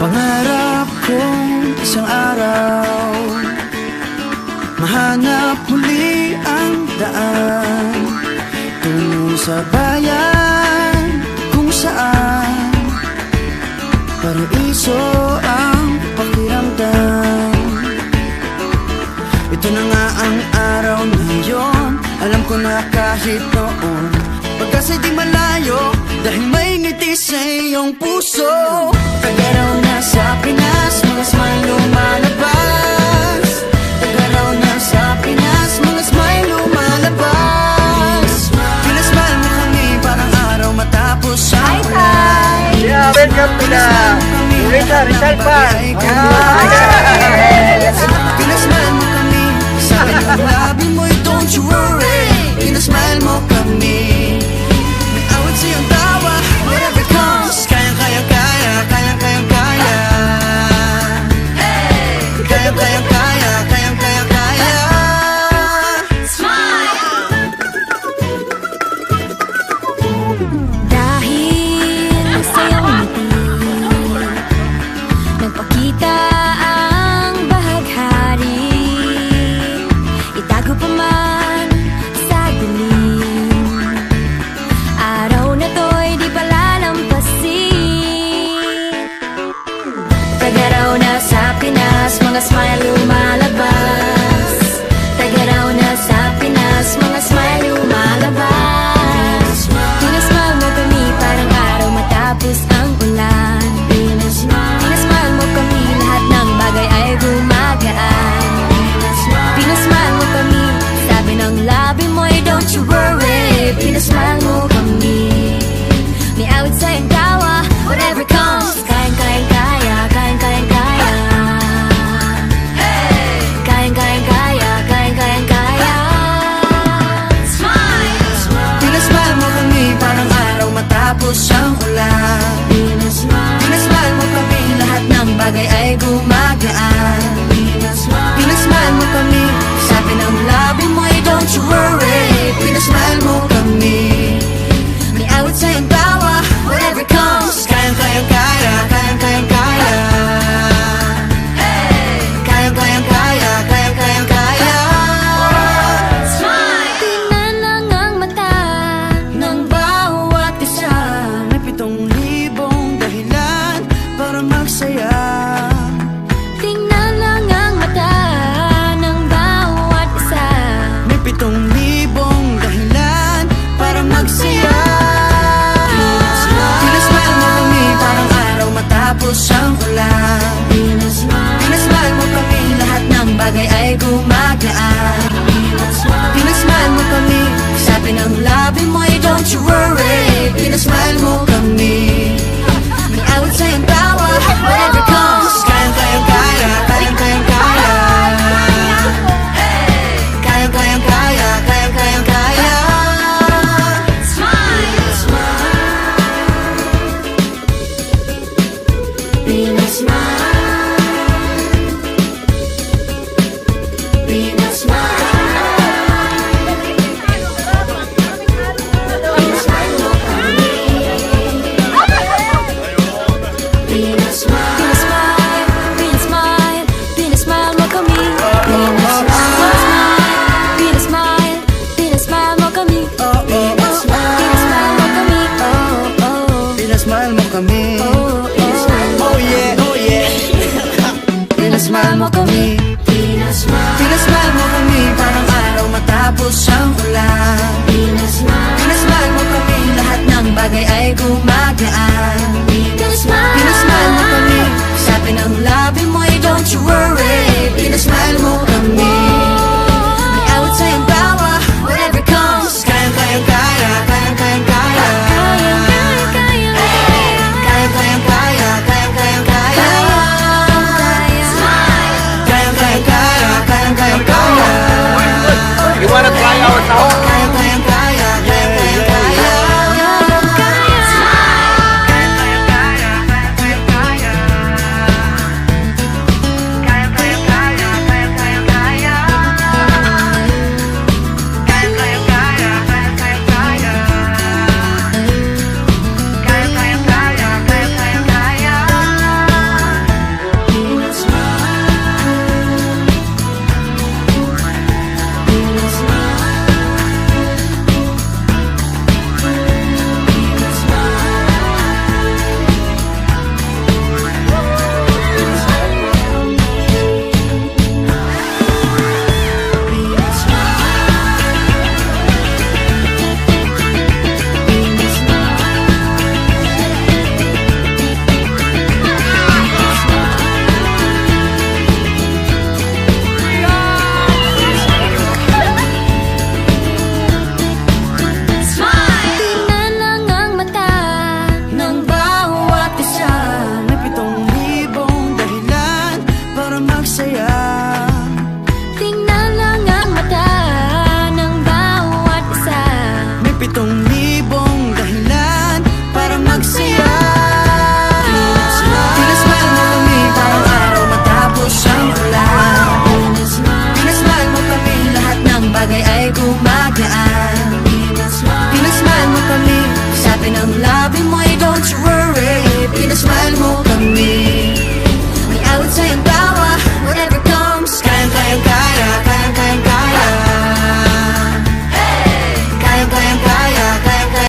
Pangarap kong isang araw mahanap muli ang daan tungo sa bayan kung saan paraiso ang pakiramdam. Ito na nga ang araw na yun. Alam ko na kahit noon pagkasa'y di malayo, dahil may ngiti sa iyong puso. Tagaraw na sa Pinas, mga smile lumalabas. Tagaraw na sa Pinas, mga smile lumalabas. Pinasmile mo kami parang araw matapos ang ulan. Yeah, welcome to the Rizal Park. Pinasmile mo kami, sabi ng labi mo'y don't you worry. Pinasmile mo kami, may awit sa'yong tawa, whatever comes. Kayang-kayang kaya, kayang-kayang kaya. Kayang-kayang kaya, kayang-kayang kaya. Dahil sa iyong ngiti, nagpakita ang bahaghari. Itago pa man sa dilim, araw na to'y di palalampasin. Tagaraw na sa Pinas, mga smile lumalabas. Tagaraw na sa Pinas, mga smile lumalabas. Pinasmile mo kami parang araw matapos ang ulan. Pinasmile mo kami, lahat ng bagay ay gumagaan. Pinasmile mo kami, sabi ng labi mo'y don't you worry. Pinasmile mo kami, may awit sa'yong tawa, whatever comes. Kayang-kayang kaya, kayang-kayang kaya. Kayang-kayang kaya, kayang-kayang kaya. Pinasmile mo kami parang araw matapos ang ulan. Pinasmile mo kami, lahat ng bagay ay gumagaan. Pinasmile mo kami, sabi ng labi mo'y don't you worry. Pinasmile mo kami, may awit sa'yong